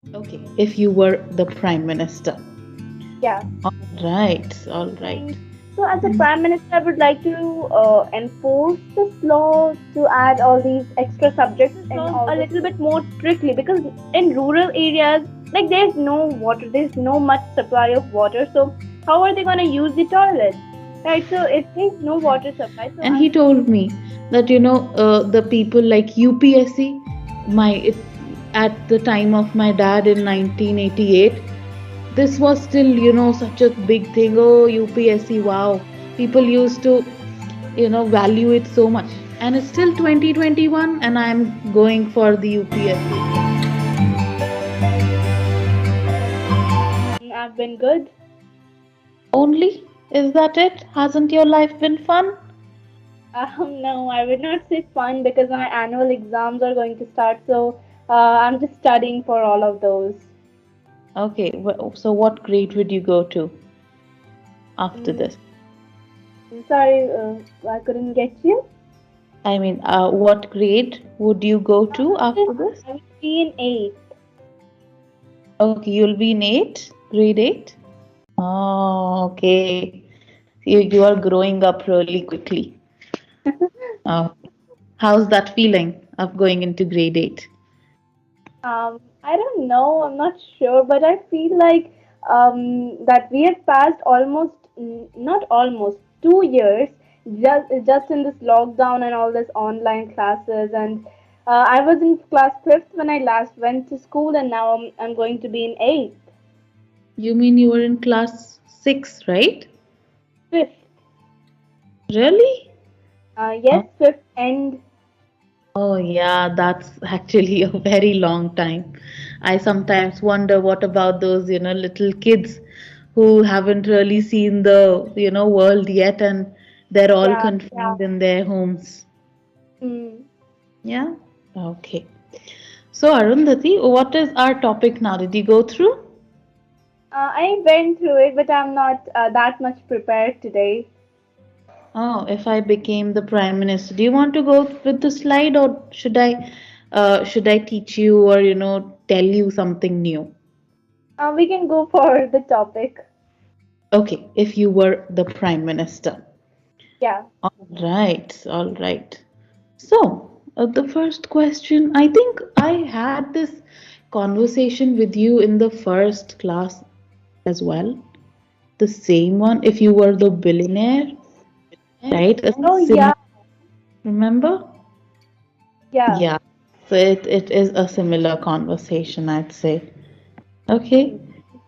Okay, if you were the prime minister. Yeah. All right, all right. Mm, So, as a prime minister, I would like to enforce this law to add all these extra subjects in Laws all a the little bit schools. more strictly because in rural areas, like there's no water, there's no much supply of water. So how are they gonna use the toilets, right? So if there's no water supply, so And I he told me that the people like UPSC, at the time of my dad in 1988, this was still such a big thing. Oh, UPSC, wow! People used to value it so much, and it's still 2021, and I'm going for the UPSC. I've been good. Only, is that it? Hasn't your life been fun? No, I would not say fun because my annual exams are going to start. So I'm just studying for all of those. Okay, so what grade would you go to after Mm, this? I'm sorry, I couldn't get you. I mean, what grade would you go to after this? I will be in eighth. Okay, you'll be in grade 8? Oh, okay. You are growing up really quickly. Uh, how's that feeling of going into grade 8? I don't know. I'm not sure, but I feel like that we have passed almost, not almost, 2 years just in this lockdown and all this online classes. And I was in class fifth when I last went to school, and now I'm going to be in eighth, You mean you were in class 6, right? fifth. Really? Yes, fifth and Oh, yeah, that's actually a very long time. I sometimes wonder what about those, little kids who haven't really seen the, world yet and they're all yeah. confined in their homes. Mm. Yeah? Okay. So, Arundhati, what is our topic now? Did you go through? I went through it, but I'm not that much prepared today. Oh, if I became the prime minister, do you want to go with the slide or should I teach you or, tell you something new? We can go for the topic. Okay, if you were the prime minister. Yeah. All right, all right. So, the first question, I think I had this conversation with you in the first class as well. The same one, if you were the billionaire, right? A Oh similar, yeah, remember? yeah. Yeah, so it is a similar conversation, I'd say. Okay,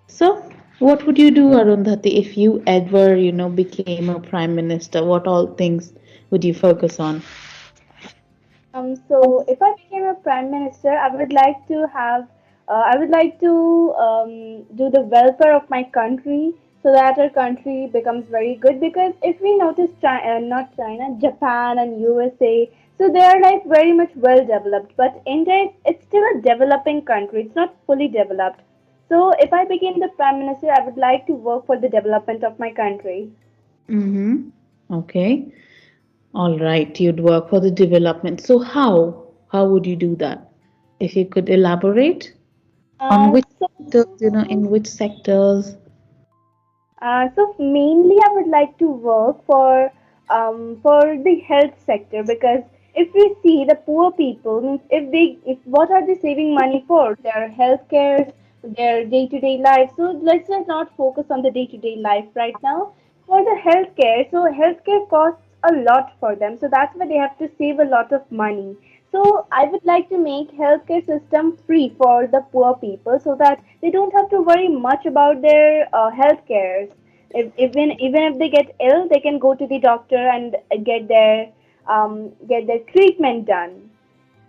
so what would you do, Arundhati, if you ever, became a prime minister? What all things would you focus on? So if I became a prime minister, I would like to do the welfare of my country so that our country becomes very good. Because if we notice, not China, Japan and USA, so they are like very much well developed. But India, it's still a developing country. It's not fully developed. So if I became the prime minister, I would like to work for the development of my country. Mm-hmm. Okay. All right. You'd work for the development. So how? How would you do that? If you could elaborate on which So sectors, in which sectors? So mainly, I would like to work for the health sector because if we see the poor people, means if what are they saving money for? Their health care, their day to day life. So let's just not focus on the day to day life right now. For the healthcare, so healthcare costs a lot for them. So that's why they have to save a lot of money. So I would like to make healthcare system free for the poor people so that they don't have to worry much about their health cares. Even if they get ill, they can go to the doctor and get their treatment done.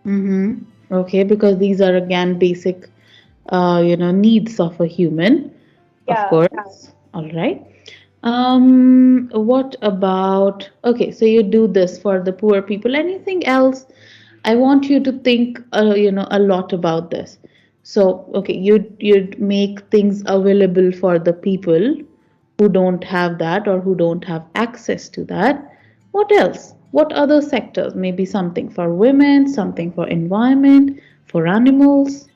Mm-hmm. Okay, because these are again basic, needs of a human, of Yeah. course. All right. What about, okay, so you do this for the poor people. Anything else? I want you to think, a lot about this. So, okay, you'd make things available for the people who don't have that or who don't have access to that. What else? What other sectors? Maybe something for women, something for environment, for animals.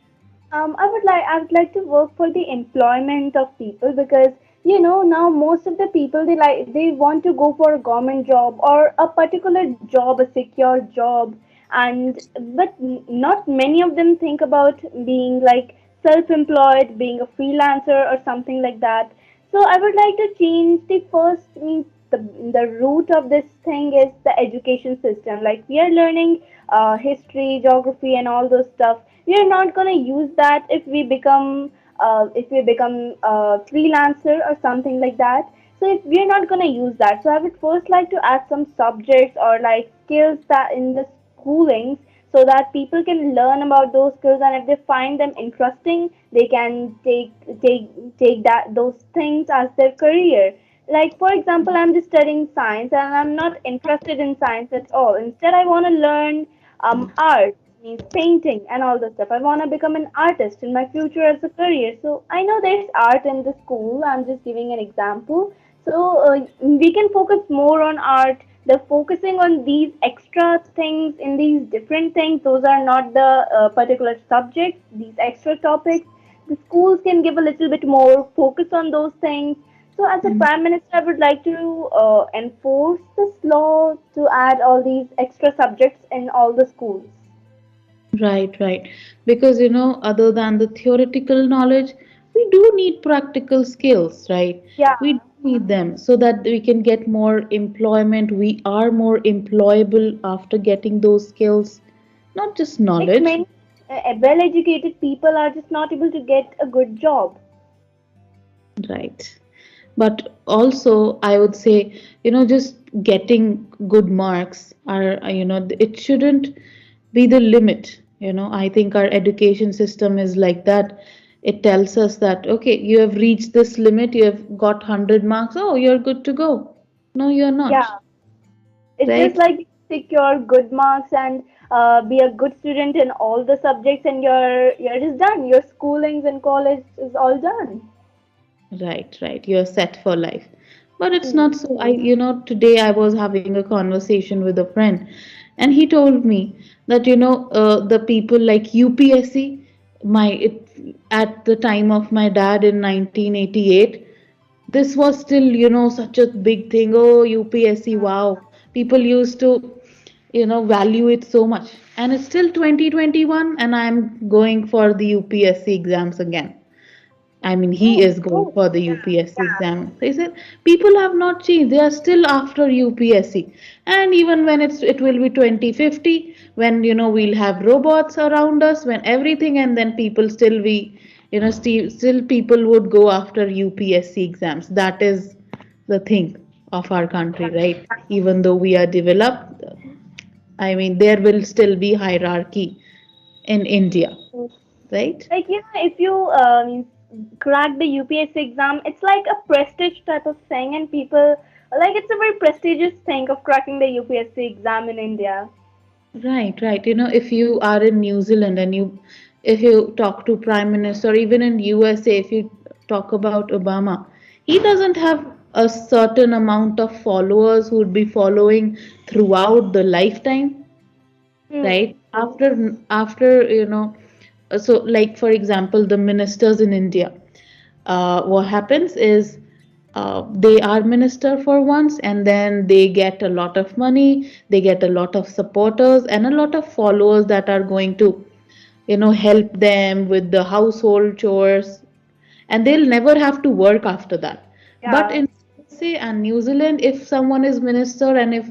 I would like to work for the employment of people because now most of the people they want to go for a government job or a particular job, a secure job, and but not many of them think about being like self-employed, being a freelancer or something like that. So I would like to change the first means the root of this thing is the education system. Like we are learning history, geography, and all those stuff. We are not gonna use that if we become a freelancer or something like that. So if we are not gonna use that, so I would first like to add some subjects or like skills that in the schoolings so that people can learn about those skills, and if they find them interesting they can take that those things as their career. Like for example, I'm just studying science and I'm not interested in science at all. Instead I want to learn art, means painting and all the stuff. I want to become an artist in my future as a career. So I know there's art in the school, I'm just giving an example. So we can focus more on art. The focusing on these extra things in these different things, those are not the particular subjects, these extra topics. The schools can give a little bit more focus on those things. So as a prime minister, I would like to enforce this law to add all these extra subjects in all the schools. Right, right. Because, other than the theoretical knowledge, we do need practical skills, right? Yeah, We do need them so that we can get more employment. We are more employable after getting those skills, not just like knowledge. many well-educated people are just not able to get a good job. Right. But also, I would say, just getting good marks are, it shouldn't be the limit. I think our education system is like that. It tells us that, okay, you have reached this limit, you have got 100 marks, oh, you're good to go. No, you're not, Yeah, it's just right? like secure good marks and be a good student in all the subjects, and you're just done. Your schoolings and college is all done. Right, right. You're set for life. But it's Hmm. not so. Today I was having a conversation with a friend, and he told me that, the people like UPSC, at the time of my dad in 1988, this was still, such a big thing. Oh, UPSC, wow. People used to, value it so much. And it's still 2021, and I'm going for the UPSC exams again. I mean, he Oh, is going for the UPSC exam. They said people have not changed. They are still after UPSC. And even when it will be 2050, when we'll have robots around us, when everything, and then people still still people would go after UPSC exams. That is the thing of our country, right? Even though we are developed, I mean, there will still be hierarchy in India, oh. right? Like if you crack the UPSC exam, it's like a prestige type of thing, and people like it's a very prestigious thing of cracking the UPSC exam in India. Right, right. If you are in New Zealand and if you talk to Prime Minister, or even in USA, if you talk about Obama, he doesn't have a certain amount of followers who would be following throughout the lifetime, right? Hmm. So like for example, the ministers in India, what happens is they are minister for once and then they get a lot of money, they get a lot of supporters and a lot of followers that are going to help them with the household chores, and they'll never have to work after that. But Yeah. in USA and New Zealand, if someone is minister and if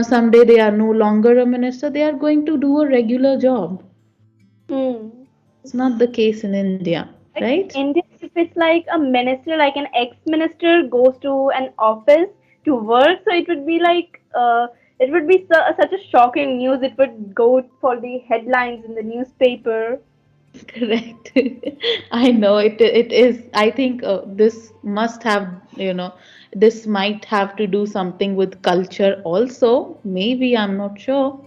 someday they are no longer a minister, they are going to do a regular job. Hmm. It's not the case in India, Like in right? India, if it's like a minister, like an ex-minister goes to an office to work, so it would be such a shocking news. It would go for the headlines in the newspaper. Correct. I know it is. I think this must have, this might have to do something with culture also. Maybe I'm not sure,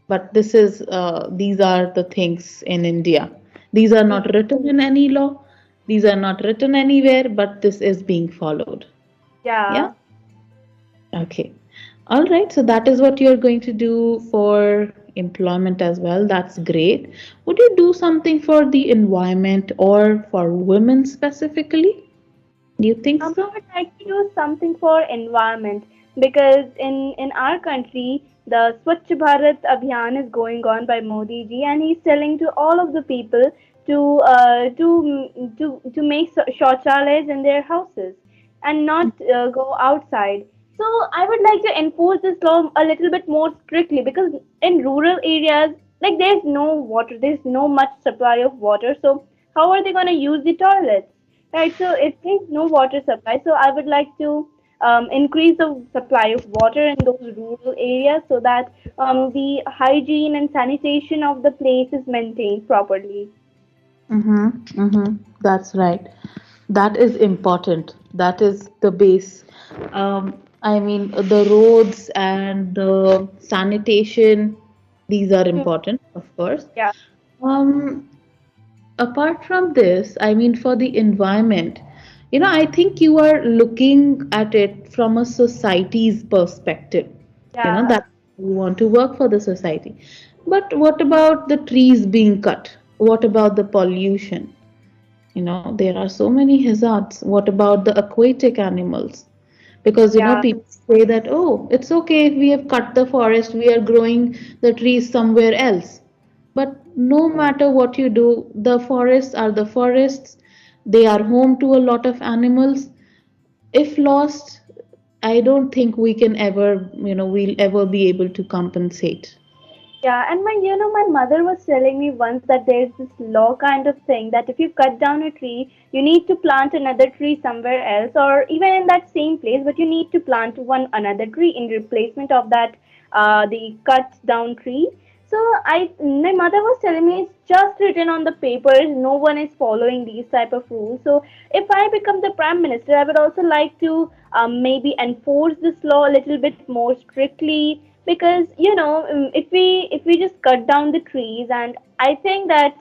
but these are the things in India. These are not written in any law. These are not written anywhere, but this is being followed. Yeah. Yeah. Okay. All right. So that is what you're going to do for, employment as well. That's great. Would you do something for the environment or for women specifically? Do you think I so? would like to do something for environment because in our country the Swachh Bharat Abhiyan is going on by Modi ji, and he's telling to all of the people to to make shauchalayas in their houses and not go outside. So I would like to enforce this law a little bit more strictly because in rural areas, like there's no water, there's no much supply of water. So how are they going to use the toilets? Right, so if there's no water supply, so I would like to increase the supply of water in those rural areas so that the hygiene and sanitation of the place is maintained properly. Mm-hmm, mm-hmm. That's right. That is important. That is the base. I mean, the roads and the sanitation, these are Hmm. important, of course. Yeah, Um, Apart from this, I mean, for the environment, I think you are looking at it from a society's perspective. yeah, That you want to work for the society. But what about the trees being cut? What about the pollution? There are so many hazards. What about the aquatic animals? Because yeah, people say that, oh, it's okay if we have cut the forest, we are growing the trees somewhere else. But no matter what you do, the forests are the forests. They are home to a lot of animals. If lost, I don't think we can ever, we'll ever be able to compensate. yeah. And my mother was telling me once that there's this law kind of thing that if you cut down a tree, you need to plant another tree somewhere else, or even in that same place, but you need to plant one another tree in replacement of that the cut down tree. So my mother was telling me it's just written on the papers. No one is following these type of rules. So if I become the prime minister, I would also like to maybe enforce this law a little bit more strictly because if we just cut down the trees, and I think that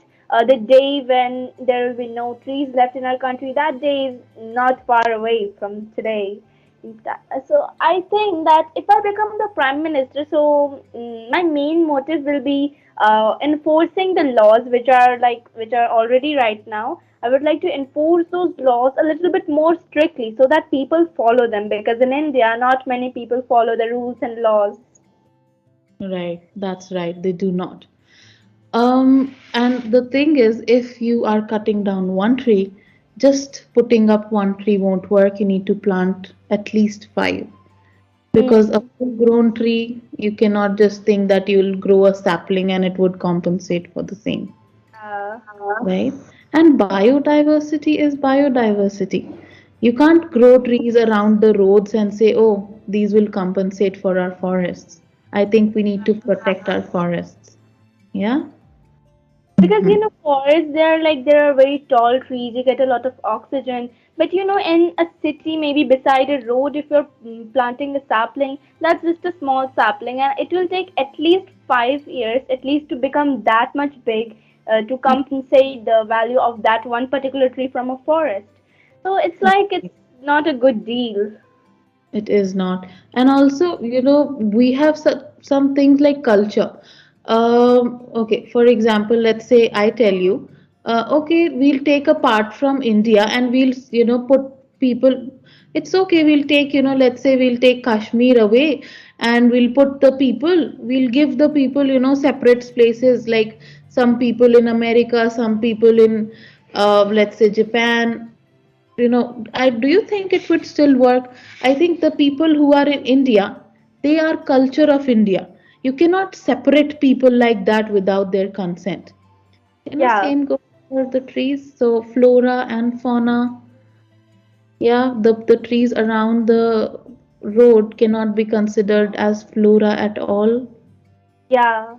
the day when there will be no trees left in our country, that day is not far away from today. So I think that if I become the prime minister, so my main motive will be enforcing the laws which are already right now. I would like to enforce those laws a little bit more strictly so that people follow them because in India not many people follow the rules and laws. Right, that's right. They do not. And the thing is, if you are cutting down one tree, just putting up one tree won't work. You need to plant at least five. Because a Hmm. full grown tree, you cannot just think that you'll grow a sapling and it would compensate for the same, Uh, right? And biodiversity is biodiversity. You can't grow trees around the roads and say, oh, these will compensate for our forests. I think we need to protect our forests. Yeah? because Mm-hmm. forests, there are very tall trees, you get a lot of oxygen, but in a city, maybe beside a road, if you're planting a sapling, that's just a small sapling, and it will take at least 5 years at least to become that much big, to compensate the value of that one particular tree from a forest. So it's like it's not a good deal. It is not. And also, we have some things like culture. Okay, for example, let's say I tell you, okay, we'll take a part from India and we'll, put people, it's okay, we'll take, let's say we'll take Kashmir away and we'll put the people, we'll give the people, separate places like some people in America, some people in, let's say, Japan. Do you think it would still work? I think the people who are in India, they are culture of India. You cannot separate people like that without their consent. Yeah. Same goes for the trees. So flora and fauna, yeah, the trees around the road cannot be considered as flora at all. Yeah,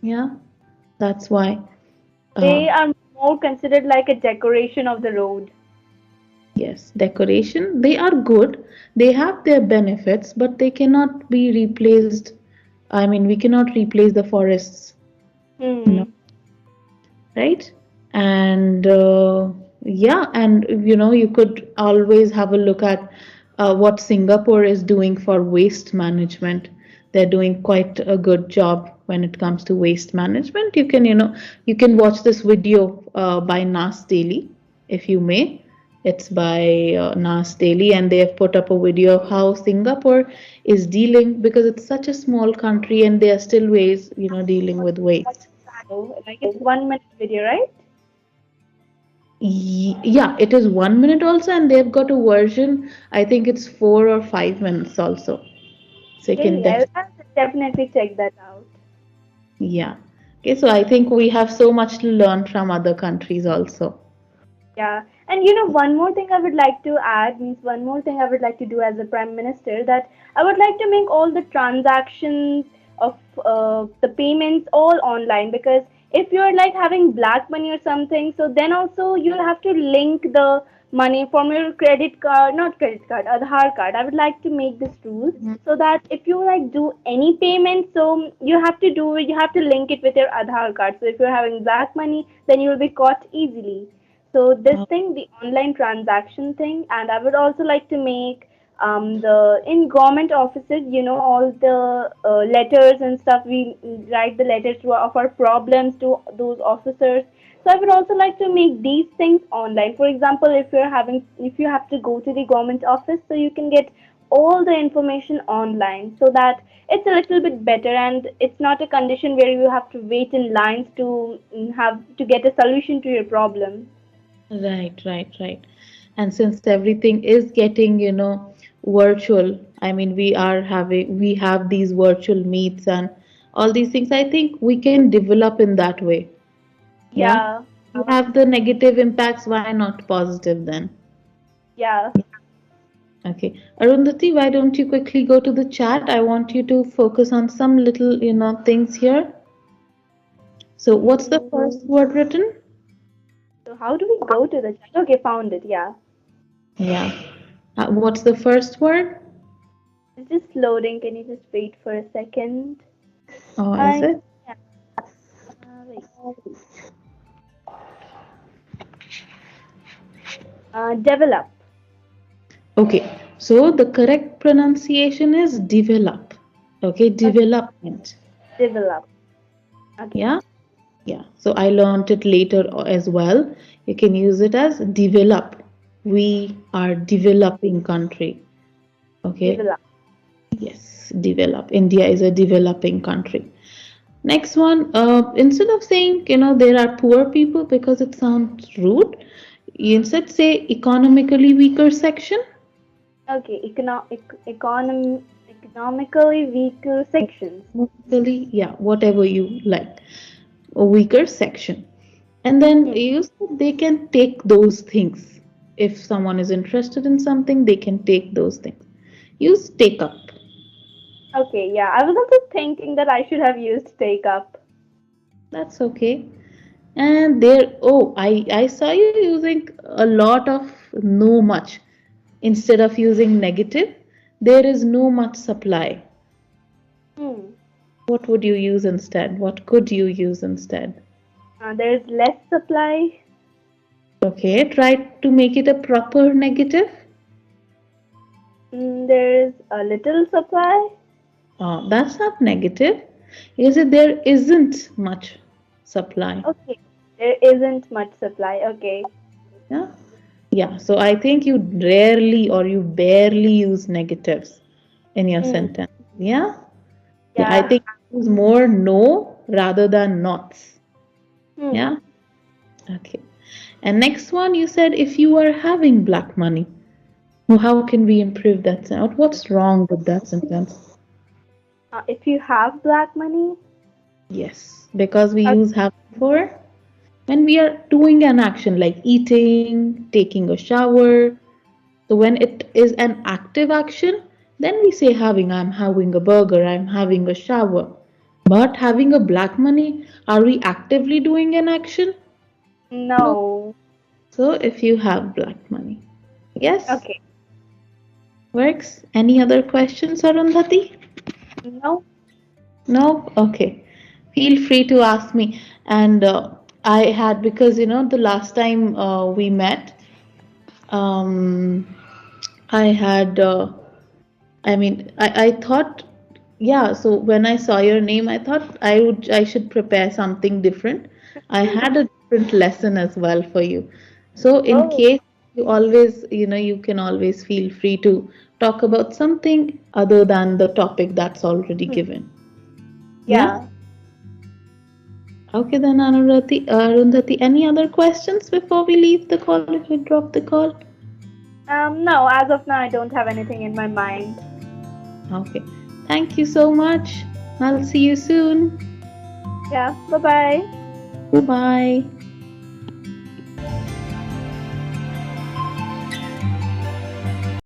Yeah, that's why. uh, they are more considered like a decoration of the road. Yes, decoration, they are good. They have their benefits, but they cannot be replaced. I mean, we cannot replace the forests, you know, Hmm. right? And yeah, and you could always have a look at what Singapore is doing for waste management. They're doing quite a good job when it comes to waste management. You can watch this video by Nas Daily, if you may. It's by Nas Daily, and they have put up a video of how Singapore is dealing, because it's such a small country and there are still ways, dealing with waste. So, like it's 1 minute video, right? Yeah, it is 1 minute also, and they've got a version. I think it's 4 or 5 minutes also. So you can Okay, definitely, I'll definitely check that out. yeah. Okay, so I think we have so much to learn from other countries also. Yeah, and one more thing I would like to add means one more thing I would like to do as a prime minister, that I would like to make all the transactions of the payments all online, because if you're like having black money or something, so then also you'll have to link the money from your credit card, not credit card, Aadhaar card. I would like to make this rule Mhm. so that if you like do any payment, so you have to link it with your Aadhaar card. So if you're having black money, then you'll be caught easily. So this Oh, thing, the online transaction thing, and I would also like to make the in government offices, all the letters and stuff. We write the letters of our problems to those officers. So I would also like to make these things online. For example, if you have to go to the government office, so you can get all the information online, so that it's a little bit better, and it's not a condition where you have to wait in lines to have to get a solution to your problem. right, right, right. And since everything is getting, virtual, I mean, we have these virtual meets and all these things. I think we can develop in that way. Yeah. Yeah, You have the negative impacts, why not positive then? yeah. Okay. Arundhati, why don't you quickly go to the chat? I want you to focus on some little, things here. So, what's the Mm, first word written? so how do we go to the chat? Okay, found it. Yeah, Yeah. What's the first word? it's just loading. Can you just wait for a second? Oh, is I it? yeah. Wait. Develop. Okay. So, the correct pronunciation is develop. Okay. Okay, Development. develop. Okay, Yeah. Yeah. So, I learned it later as well. You can use it as develop. We are developing country. Okay. develop. Yes, develop. India is a developing country. Next one, instead of saying, there are poor people because it sounds rude, you instead say economically weaker section. Okay, economically weaker sections. Economically, yeah, whatever you like. A weaker section. And then Hmm. you said they can take those things. If someone is interested in something, they can take those things. Use take up. Okay, yeah. I was also thinking that I should have used take up. That's okay. And there, oh, I saw you using a lot of no much instead of using negative. There is no much supply. Hmm. What would you use instead? What could you use instead? There's less supply. Okay, try to make it a proper negative. There's a little supply. That's not negative. You said there isn't much supply. Okay, there isn't much supply. Okay. Yeah. Yeah. So I think you rarely or you barely use negatives in your Hmm. sentence. Yeah. Yeah, I Yeah. think use more no rather than nots. Hmm. Yeah. Okay. And next one, you said if you are having black money, well, how can we improve that sentence? What's wrong with that sentence? If you have black money. Yes, because we Okay. use have for when we are doing an action like eating, taking a shower. So when it is an active action, then we say having. I'm having a burger. I'm having a shower. But having a black money, are we actively doing an action? No. No. So if you have black money, yes, Okay. works. Any other questions, Arundhati? No. No? Okay. Feel free to ask me. And I had, because the last time we met, um, I had, I mean, I thought yeah, so when I saw your name, I thought I should prepare something different. I had a different lesson as well for you. So in Oh, case you always, you can always feel free to talk about something other than the topic that's already given. Yeah? yeah. Okay then, Arundhati, any other questions before we leave the call, if we drop the call? No, as of now, I don't have anything in my mind. Okay. Thank you so much. I'll see you soon. Yeah, bye bye. Bye bye.